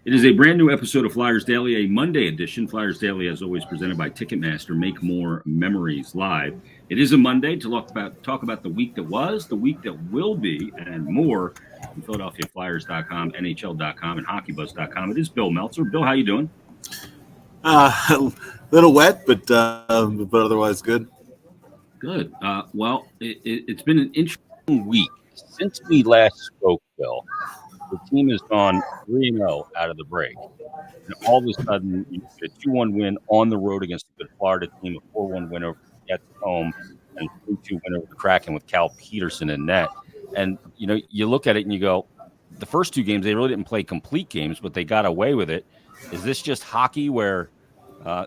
It is a brand new episode of Flyers Daily, a Monday edition. Flyers Daily, as always, presented by Ticketmaster. Make more memories live. It is a Monday to talk about the week that was, the week that will be, and more from PhiladelphiaFlyers.com, NHL.com, and HockeyBuzz.com. It is Bill Meltzer. Bill, how you doing? A little wet, but otherwise good. Good. It's been an interesting week since we last spoke, Bill. The team has gone 3-0 out of the break. And all of a sudden, you get a 2-1 win on the road against a good Florida team, a 4-1 win over the Jets at home, and a 3-2 win over the Kraken with Cal Peterson in net. And, you look at it and you go, the first two games, they really didn't play complete games, but they got away with it. Is this just hockey where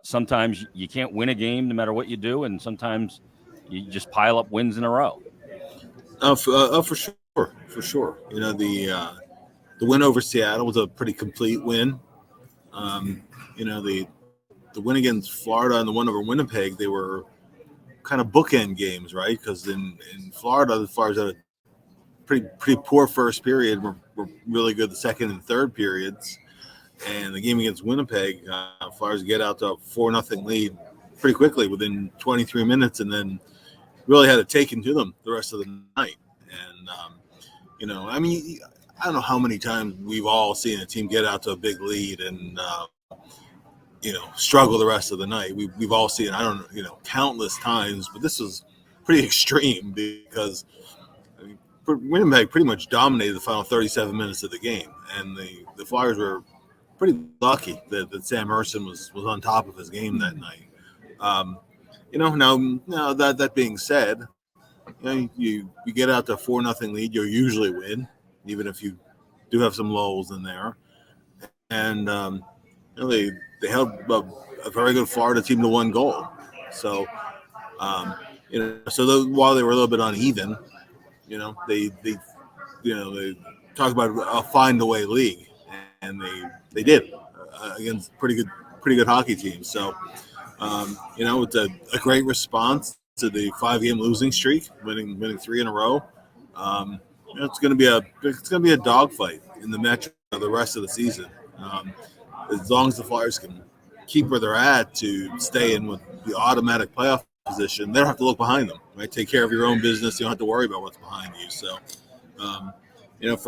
sometimes you can't win a game no matter what you do, and sometimes you just pile up wins in a row? For sure. The win over Seattle was a pretty complete win. The win against Florida and the win over Winnipeg, they were kind of bookend games, right? Because in Florida, the Flyers had a pretty poor first period. Were really good the second and third periods. And the game against Winnipeg, Flyers get out to a 4-0 lead pretty quickly within 23 minutes, and then really had it taken to them the rest of the night. And I don't know how many times we've all seen a team get out to a big lead and struggle the rest of the night. We've all seen it, countless times, but this was pretty extreme because Winnipeg pretty much dominated the final 37 minutes of the game, and the Flyers were pretty lucky that Sam Ersson was on top of his game that night. Now that being said, you get out to a 4-0 lead, you usually win, even if you do have some lulls in there. And they held a very good Florida team to one goal. So while they were a little bit uneven, they talk about a find a way league, and they did against pretty good hockey teams. So it's a great response to the 5-game losing streak, winning 3 in a row. It's going to be a dogfight in the Metro the rest of the season. As long as the Flyers can keep where they're at to stay in with the automatic playoff position, they don't have to look behind them. Right, take care of your own business. You don't have to worry about what's behind you. So,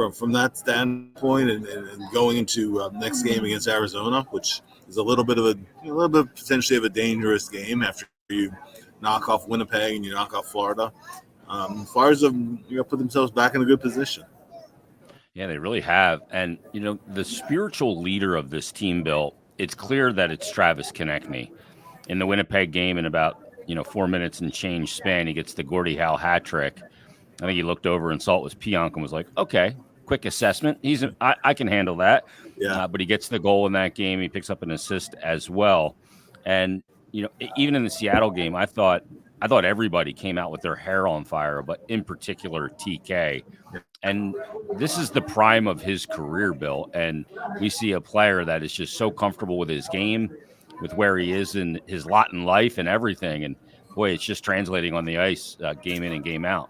from that standpoint, and going into next game against Arizona, which is a little bit potentially of a dangerous game after you knock off Winnipeg and you knock off Florida. Flyers have put themselves back in a good position. Yeah, they really have. And, the spiritual leader of this team, Bill, it's clear that it's Travis Konecny. In the Winnipeg game, in about 4 minutes and change span, he gets the Gordie Howe hat trick. I think he looked over and saw it was Pionk and was like, okay, quick assessment. I can handle that. Yeah. But he gets the goal in that game. He picks up an assist as well. And, even in the Seattle game, I thought everybody came out with their hair on fire, but in particular TK. And this is the prime of his career, Bill. And we see a player that is just so comfortable with his game, with where he is in his lot in life and everything. And boy, it's just translating on the ice, game in and game out.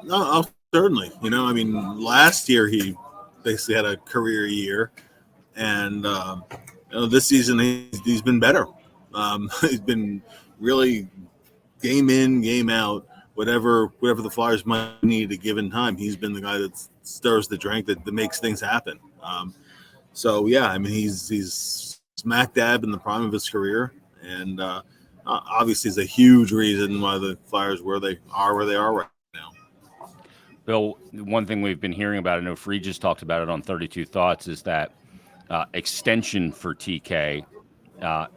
No, certainly. Last year he basically had a career year, and this season he's been better. He's been really game in, game out. Whatever the Flyers might need at a given time, he's been the guy that stirs the drink, that makes things happen. He's smack dab in the prime of his career, and obviously is a huge reason why the Flyers where they are right now. Bill, one thing we've been hearing about, I know Free just talked about it on 32 Thoughts, is that extension for TK.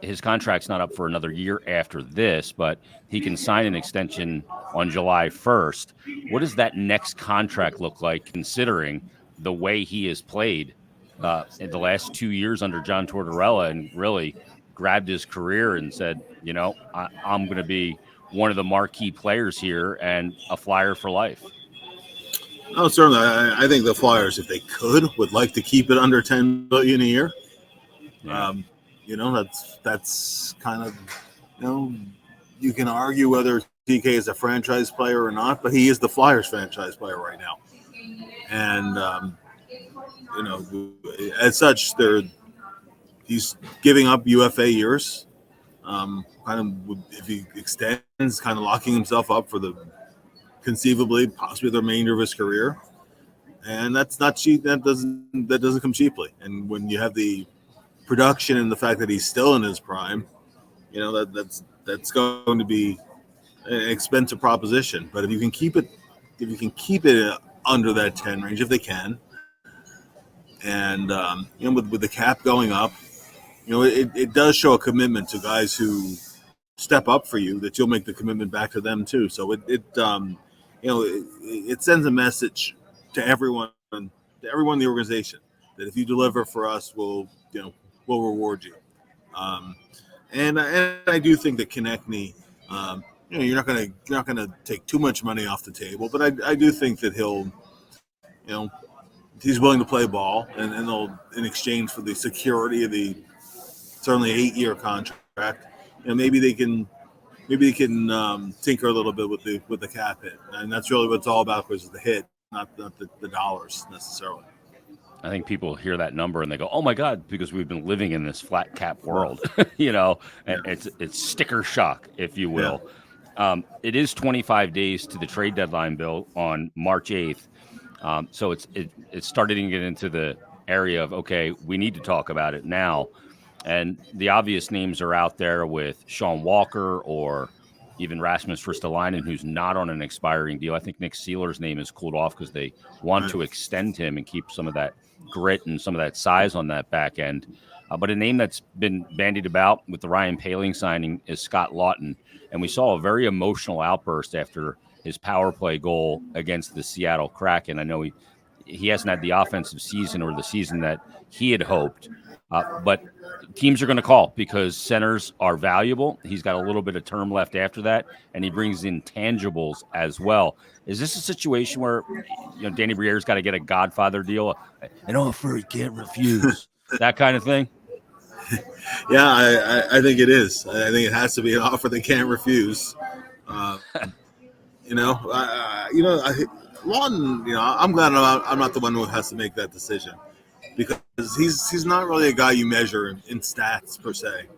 His contract's not up for another year after this, but he can sign an extension on July 1st. What does that next contract look like, considering the way he has played in the last 2 years under John Tortorella, and really grabbed his career and said, I'm going to be one of the marquee players here and a Flyer for life? Oh, certainly. I think the Flyers, if they could, would like to keep it under $10 billion a year. Yeah. That's kind of, you can argue whether TK is a franchise player or not, but he is the Flyers franchise player right now. And, as such, he's giving up UFA years. If he extends, kind of locking himself up for the conceivably, possibly the remainder of his career, and that's not cheap. That doesn't come cheaply. And when you have the production and the fact that he's still in his prime, that's going to be an expensive proposition. But if you can keep it under that 10 range, if they can, and with the cap going up, it does show a commitment to guys who step up for you, that you'll make the commitment back to them too. So it sends a message to everyone in the organization that if you deliver for us, we'll reward you. And I do think that Konecny, you're not gonna take too much money off the table, but I do think that he's willing to play ball, and they'll, in exchange for the security of the certainly 8-year contract, maybe they can tinker a little bit with the cap hit, and that's really what it's all about, because of the hit, not the dollars necessarily. I think people hear that number and they go, "Oh my God," because we've been living in this flat cap world, and it's sticker shock, if you will. Yeah. It is 25 days to the trade deadline, Bill, on March 8th. So it's starting to get into the area of, okay, we need to talk about it now. And the obvious names are out there with Sean Walker or even Rasmus Ristolainen, who's not on an expiring deal. I think Nick Seeler's name is cooled off because they want to extend him and keep some of that grit and some of that size on that back end. But a name that's been bandied about with the Ryan Poehling signing is Scott Laughton. And we saw a very emotional outburst after his power play goal against the Seattle Kraken. I know he hasn't had the offensive season or the season that he had hoped, but teams are going to call because centers are valuable. He's got a little bit of term left after that, and he brings in tangibles as well. Is this a situation where Danny Briere's got to get a Godfather deal, an offer he can't refuse, that kind of thing? Yeah, I think it is. I think it has to be an offer they can't refuse. Laughton, I'm glad I'm not the one who has to make that decision, because he's not really a guy you measure in stats per se.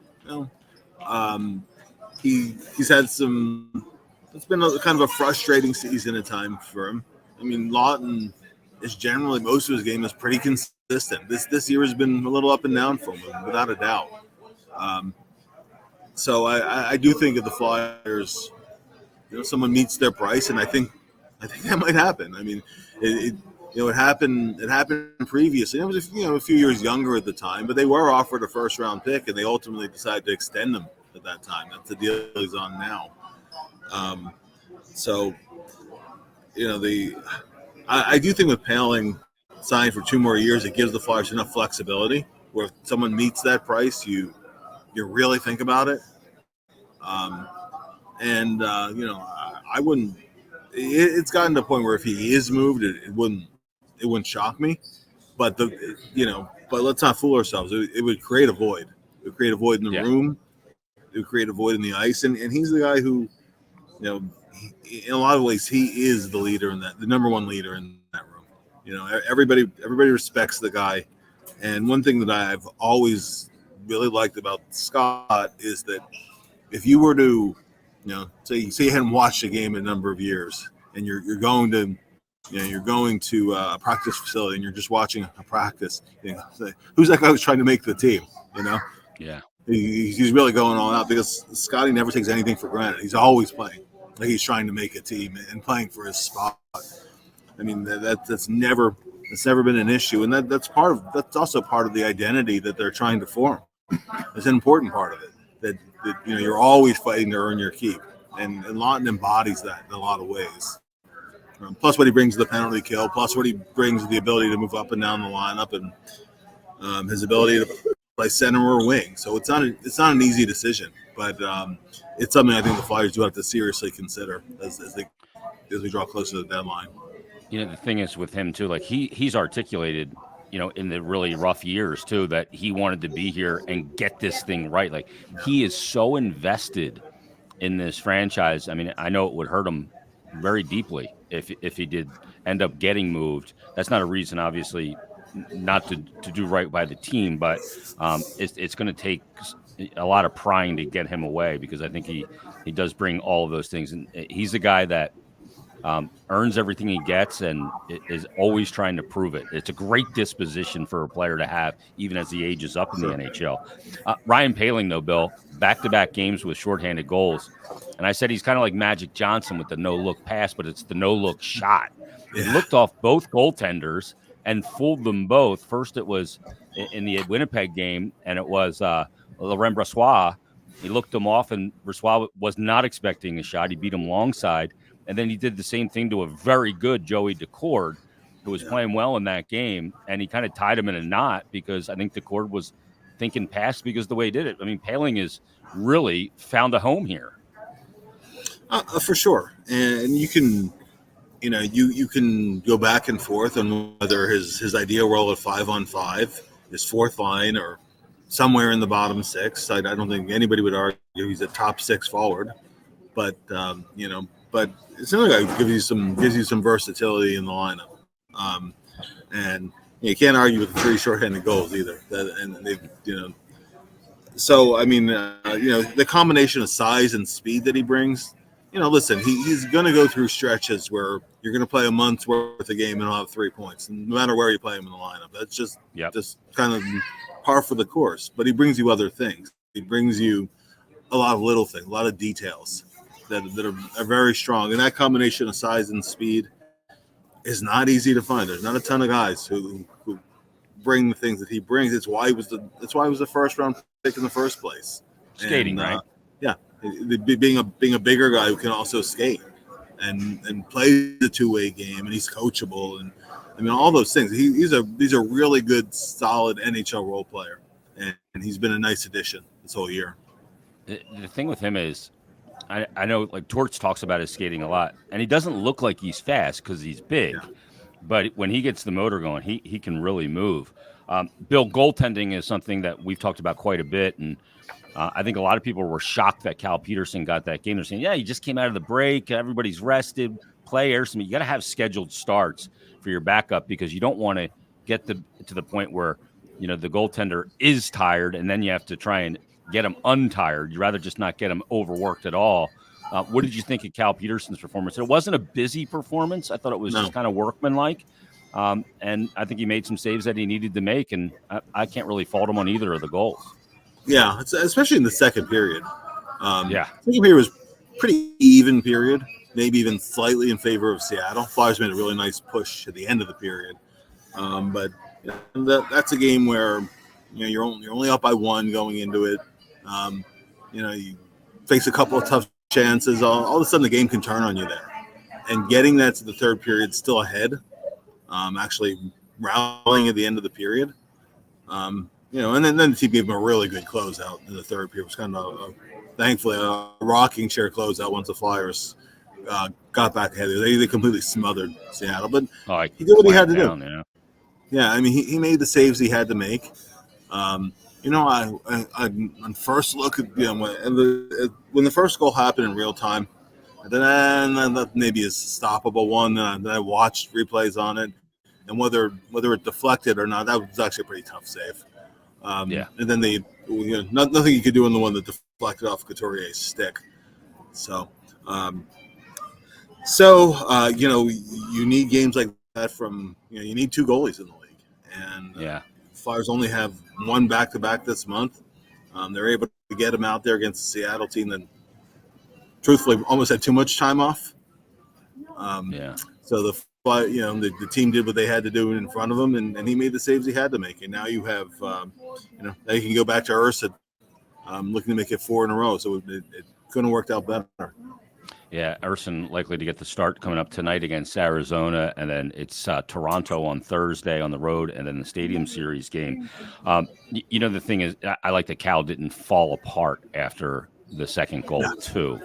He's had some. It's been kind of a frustrating season at times for him. I mean, Laughton is generally, most of his game is pretty consistent. This year has been a little up and down for him, without a doubt. So I do think if the Flyers, someone meets their price, and I think that might happen. I mean, it happened previously. It was a few years younger at the time, but they were offered a first round pick, and they ultimately decided to extend them at that time. That's the deal he's on now. I do think with Poehling signed for 2 more years, it gives the Flyers enough flexibility where if someone meets that price, you really think about it. I wouldn't. It's gotten to the point where if he is moved, it wouldn't shock me. But but let's not fool ourselves. It would create a void. It would create a void in the room. It would create a void in the ice. And he's the guy who, in a lot of ways, he is the leader the number one leader in that room. Everybody respects the guy. And one thing that I've always really liked about Scott is that if you were to, say you hadn't watched a game in a number of years, and you're going to a practice facility and you're just watching a practice, who's that guy who's trying to make the team? Yeah. He's really going all out, because Scotty never takes anything for granted. He's always playing like he's trying to make a team and playing for his spot. I mean, that's never been an issue, and that's also part of the identity that they're trying to form. It's an important part of it that you're always fighting to earn your keep, and Laughton embodies that in a lot of ways. Plus what he brings to the penalty kill, plus what he brings to the ability to move up and down the lineup, and his ability to play center or wing. So it's not an easy decision, but it's something I think the Flyers do have to seriously consider as we draw closer to the deadline. The thing is with him too, like he's articulated, in the really rough years too, that he wanted to be here and get this thing right. Like he is so invested in this franchise. I mean, I know it would hurt him very deeply if he did end up getting moved. That's not a reason, obviously, not to do right by the team, but it's going to take a lot of prying to get him away, because I think he does bring all of those things, and he's a guy that earns everything he gets and is always trying to prove it. It's a great disposition for a player to have, even as he ages up in the NHL. Ryan Poehling, though, Bill, back-to-back games with shorthanded goals. And I said he's kind of like Magic Johnson with the no-look pass, but it's the no-look shot. He looked off both goaltenders and fooled them both. First, it was in the Winnipeg game, and it was Laurent Brossoit. He looked him off, and Brossoit was not expecting a shot. He beat him long side. And then he did the same thing to a very good Joey Decord, who was playing well in that game. And he kind of tied him in a knot, because I think Decord was thinking past because the way he did it. I mean, Poehling has really found a home here. For sure. And you can, you can go back and forth on whether his ideal role at 5-on-5 is fourth line or somewhere in the bottom six. I don't think anybody would argue he's a top six forward. But, but it's another guy who gives you some versatility in the lineup, and you can't argue with the 3 shorthanded goals either. So I mean, the combination of size and speed that he brings. Listen, he's going to go through stretches where you're going to play a month's worth of game and he'll have 3 points, no matter where you play him in the lineup. That's just kind of par for the course. But he brings you other things. He brings you a lot of little things, a lot of details that are very strong, and that combination of size and speed is not easy to find. There's not a ton of guys who bring the things that he brings. It's why he was the first round pick in the first place. Skating, right? Yeah, being a bigger guy who can also skate and play the two-way game, and he's coachable, and I mean all those things. He's a really good, solid NHL role player, and he's been a nice addition this whole year. The thing with him is, I know, like, Torts talks about his skating a lot, and he doesn't look like he's fast because he's big. Yeah. But when he gets the motor going, he can really move. Bill, goaltending is something that we've talked about quite a bit, and I think a lot of people were shocked that Cal Peterson got that game. They're saying, yeah, he just came out of the break. Everybody's rested. Players, I mean, you got to have scheduled starts for your backup, because you don't want to get to the point where, the goaltender is tired, and then you have to try and get him untired. You'd rather just not get him overworked at all. What did you think of Cal Peterson's performance? It wasn't a busy performance. I thought it was just kind of workmanlike. And I think he made some saves that he needed to make, and I can't really fault him on either of the goals. Yeah, especially in the second period. Second period was pretty even period, maybe even slightly in favor of Seattle. Flyers made a really nice push at the end of the period. But that's a game where you're only up by 1 going into it. You face a couple of tough chances. All of a sudden, the game can turn on you there. And getting that to the third period, still ahead, actually rallying at the end of the period. And then the team gave him a really good closeout in the third period. It was kind of, thankfully, a rocking chair closeout once the Flyers got back ahead. They completely smothered Seattle, but he did what he had to do. Yeah, I mean, he made the saves he had to make. On first look, when the first goal happened in real time, then that maybe is a stoppable one. Then I watched replays on it, and whether it deflected or not, that was actually a pretty tough save. And then nothing you could do in the one that deflected off Couturier's stick. So, you need games like that from you need 2 goalies in the league, and Flyers only have 1 back-to-back this month. They're able to get him out there against the Seattle team that, truthfully, almost had too much time off. So the team did what they had to do in front of him, and he made the saves he had to make. And now you have, now you can go back to Ursa, looking to make it 4 in a row. So it couldn't have worked out better. Yeah, Urson likely to get the start coming up tonight against Arizona, and then it's Toronto on Thursday on the road, and then the Stadium Series game. The thing is, I like that Cal didn't fall apart after the second goal, too.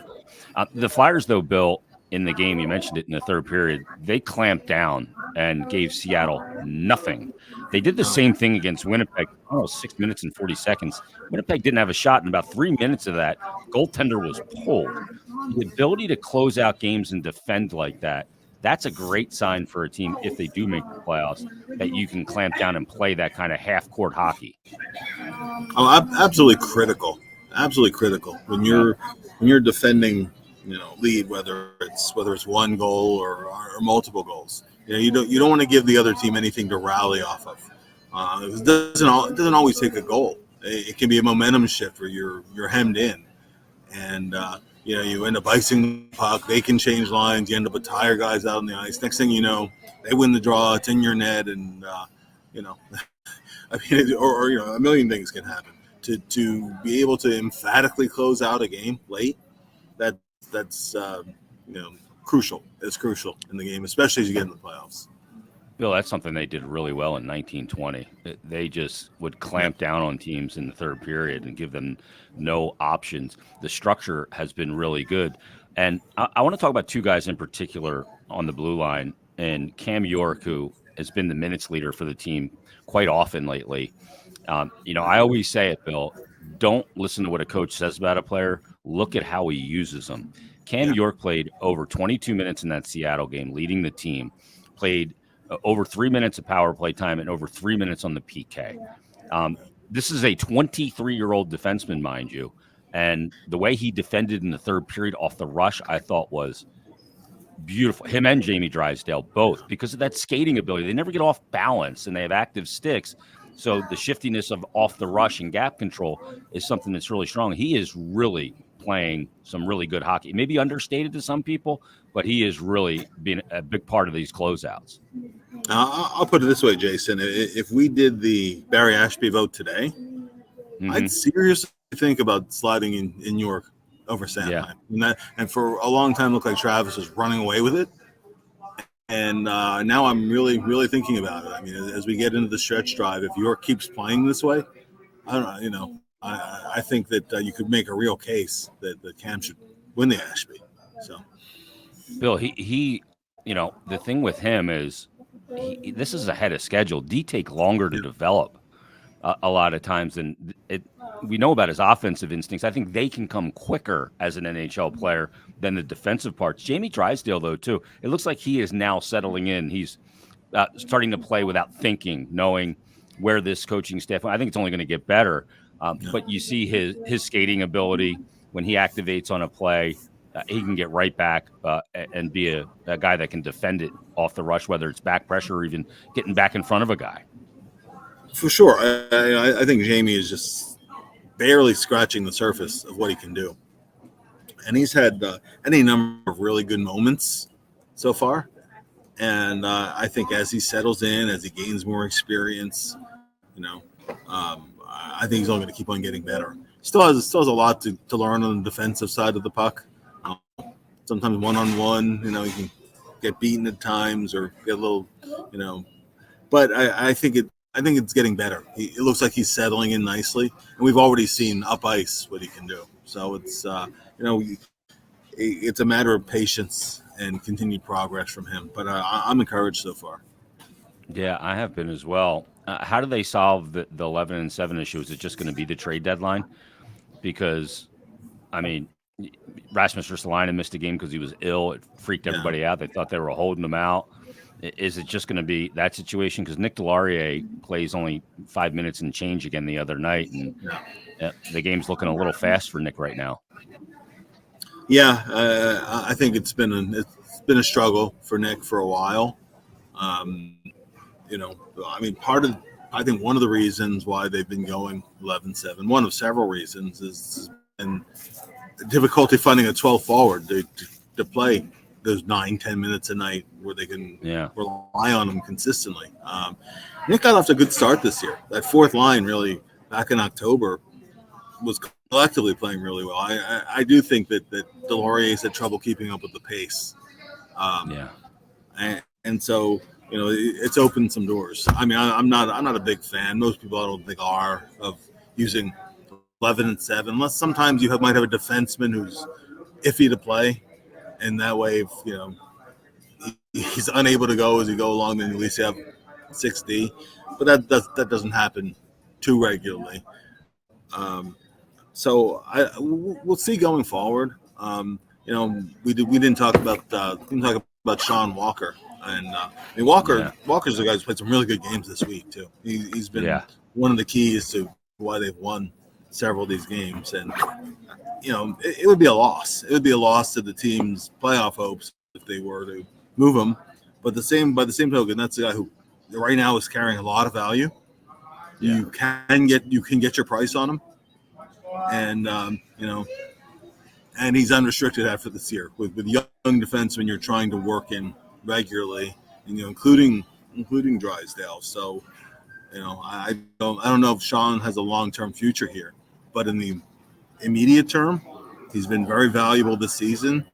The Flyers, though, Bill, in the game, you mentioned it in the third period, they clamped down and gave Seattle nothing. They did the same thing against Winnipeg, almost 6 minutes and 40 seconds. Winnipeg didn't have a shot in about 3 minutes of that. Goaltender was pulled. The ability to close out games and defend like that That's a great sign for a team if they do make the playoffs, that you can clamp down and play that kind of half-court hockey. Oh, absolutely critical. Absolutely critical when you're defending, lead, whether it's one goal or multiple goals. You don't want to give the other team anything to rally off of. It doesn't always take a goal. It can be a momentum shift where you're hemmed in, and you end up icing the puck. They can change lines. You end up with tire guys out on the ice. Next thing you know, they win the draw. It's in your net, and you know. I mean, or a million things can happen. To be able to emphatically close out a game late, that's crucial. It's crucial in the game, especially as you get in the playoffs. Bill, that's something they did really well in 1920. They just would clamp down on teams in the third period and give them no options. The structure has been really good. And I want to talk about two guys in particular on the blue line, and Cam York, who has been the minutes leader for the team quite often lately. I always say it, Bill, don't listen to what a coach says about a player. Look at how he uses them. Cam York played over 22 minutes in that Seattle game, leading the team, played over 3 minutes of power play time and over 3 minutes on the PK. This is a 23-year-old defenseman, mind you. And the way he defended in the third period off the rush, I thought was beautiful. Him and Jamie Drysdale both, because of that skating ability. They never get off balance, and they have active sticks. So the shiftiness of off the rush and gap control is something that's really strong. He is really playing some really good hockey. Maybe understated to some people, but he is really being a big part of these closeouts. I'll put it this way, Jason. If we did the Barry Ashby vote today, I'd seriously think about sliding in York over Sandheim. Yeah. And for a long time, it looked like Travis was running away with it. And now I'm really, really thinking about it. I mean, as we get into the stretch drive, if York keeps playing this way, I don't know. I think that you could make a real case that Cam should win the Ashby. So, Bill, he the thing with him is this is ahead of schedule. D take longer to develop a lot of times than it. We know about his offensive instincts. I think they can come quicker as an NHL player than the defensive parts. Jamie Drysdale, though, too, it looks like he is now settling in. He's starting to play without thinking, knowing where this coaching staff. I think it's only going to get better. But you see his skating ability when he activates on a play. He can get right back and be a guy that can defend it off the rush, whether it's back pressure or even getting back in front of a guy. For sure. I think Jamie is just barely scratching the surface of what he can do. And he's had any number of really good moments so far. And I think as he settles in, as he gains more experience, I think he's only going to keep on getting better. Still has a lot to learn on the defensive side of the puck. Sometimes one-on-one, he can get beaten at times or get a little, But I think it's getting better. It looks like he's settling in nicely, and we've already seen up ice what he can do. So it's it's a matter of patience and continued progress from him. But I'm encouraged so far. Yeah, I have been as well. How do they solve the 11-7 issue? Is it just going to be the trade deadline? Because, I mean, Rasmus Ristolainen missed a game because he was ill. It freaked everybody out. They thought they were holding him out. Is it just going to be that situation? Because Nick Delarier plays only 5 minutes and change again the other night, and the game's looking a little fast for Nick right now. Yeah, I think it's been a struggle for Nick for a while. I think one of the reasons why they've been going 11-7, one of several reasons, is been difficulty finding a 12 forward to play those 9-10 minutes a night where they can rely on them consistently. Nick got off to a good start this year. That fourth line really back in October was collectively playing really well. I do think that Delorier's had trouble keeping up with the pace. And so it's opened some doors. I mean, I'm not a big fan. Most people I don't think are of using 11-7, unless sometimes you might have a defenseman who's iffy to play. And that way, if he's unable to go as you go along, then at least you have 6D. But that doesn't happen too regularly. So we'll see going forward. We didn't talk about about Sean Walker. And Walker's the guy who's played some really good games this week too. He's been one of the keys to why they've won several of these games. And it would be a loss. It would be a loss to the team's playoff hopes if they were to move him. But by the same token, that's the guy who right now is carrying a lot of value. Yeah. You can get your price on him, and and he's unrestricted after this year with young defensemen you're trying to work in regularly, and including Drysdale. So, I don't know if Sean has a long-term future here, but in the immediate term, he's been very valuable this season.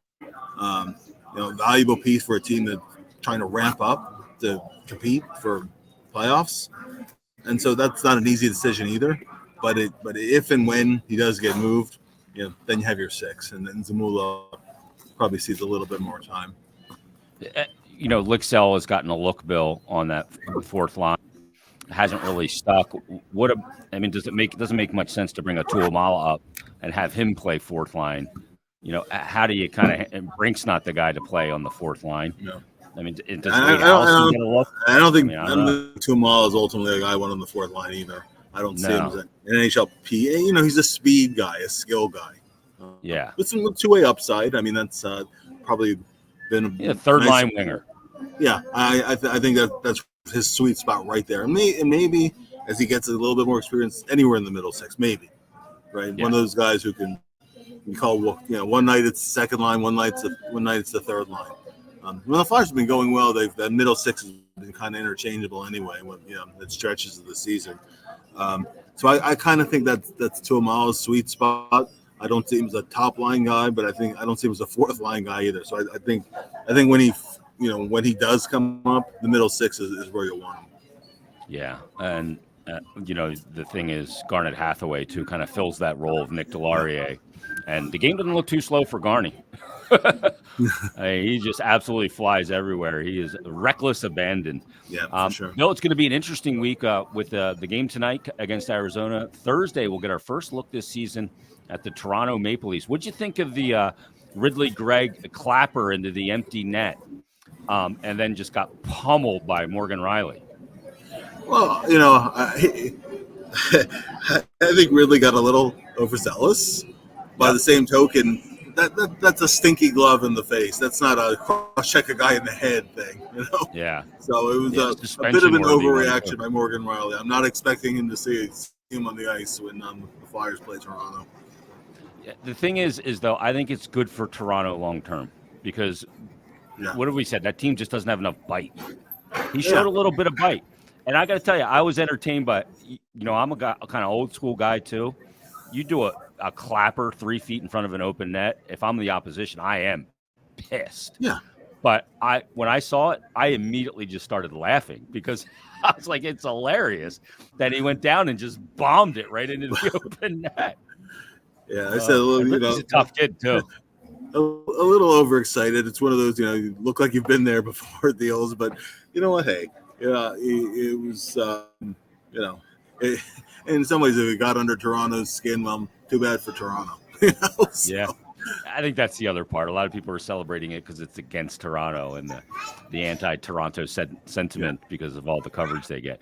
Valuable piece for a team that's trying to ramp up to compete for playoffs, and so that's not an easy decision either. But if and when he does get moved, then you have your 6, and then Zamula probably sees a little bit more time. Licksell has gotten a look, Bill, on that fourth line. Hasn't really stuck. Doesn't make much sense to bring a Tuamala up and have him play fourth line. How do you Brink's not the guy to play on the fourth line. No. I don't think Tuamala is ultimately a guy I want on the fourth line either. I don't see him as an NHL PA. He's a speed guy, a skill guy. With some two-way upside. That's probably been a third line winger. Yeah, I think that's his sweet spot right there. And maybe as he gets a little bit more experience anywhere in the middle 6, maybe. Right? Yeah. One of those guys who can you call, one night it's the second line, one night it's the third line. When the Flyers have been going well, that middle 6 has been kind of interchangeable anyway. When it stretches of the season. So I kind of think that's Tuamala's sweet spot. I don't see him as a top line guy, but I don't see him as a fourth line guy either. So I think when he does come up, the middle 6 is where you want him. Yeah, and the thing is, Garnet Hathaway too kind of fills that role of Nick Delarier, and the game doesn't look too slow for Garney. He just absolutely flies everywhere. He is reckless abandon. Yeah, for sure. Bill, it's going to be an interesting week with the game tonight against Arizona. Thursday, we'll get our first look this season at the Toronto Maple Leafs. What'd you think of the Ridley Gregg clapper into the empty net, and then just got pummeled by Morgan Riley? Well, I think Ridley got a little overzealous. By the same token, that's a stinky glove in the face. That's not a cross-check a guy in the head thing, Yeah. So it was a bit of an overreaction by Morgan Riley. I'm not expecting him to see him on the ice when the Flyers play Toronto. Yeah, the thing is though, I think it's good for Toronto long term because what have we said? That team just doesn't have enough bite. He showed a little bit of bite, and I got to tell you, I was entertained by. I'm a kind of old school guy too. You do a clapper 3 feet in front of an open net. If I'm the opposition, I am pissed. Yeah. But when I saw it, I immediately just started laughing because I was like, it's hilarious that he went down and just bombed it right into the open net. Yeah, I said, he's a tough kid too. A little overexcited. It's one of those, you look like you've been there before deals, but you know what? Hey, it was, in some ways, if it got under Toronto's skin, well, too bad for Toronto. So. Yeah, I think that's the other part. A lot of people are celebrating it because it's against Toronto and the anti-Toronto sentiment because of all the coverage they get.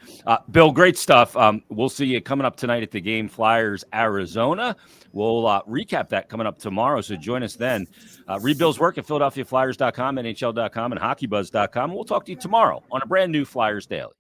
Bill, great stuff. We'll see you coming up tonight at the game, Flyers, Arizona. We'll recap that coming up tomorrow, so join us then. Read Bill's work at PhiladelphiaFlyers.com, NHL.com, and HockeyBuzz.com. We'll talk to you tomorrow on a brand new Flyers Daily.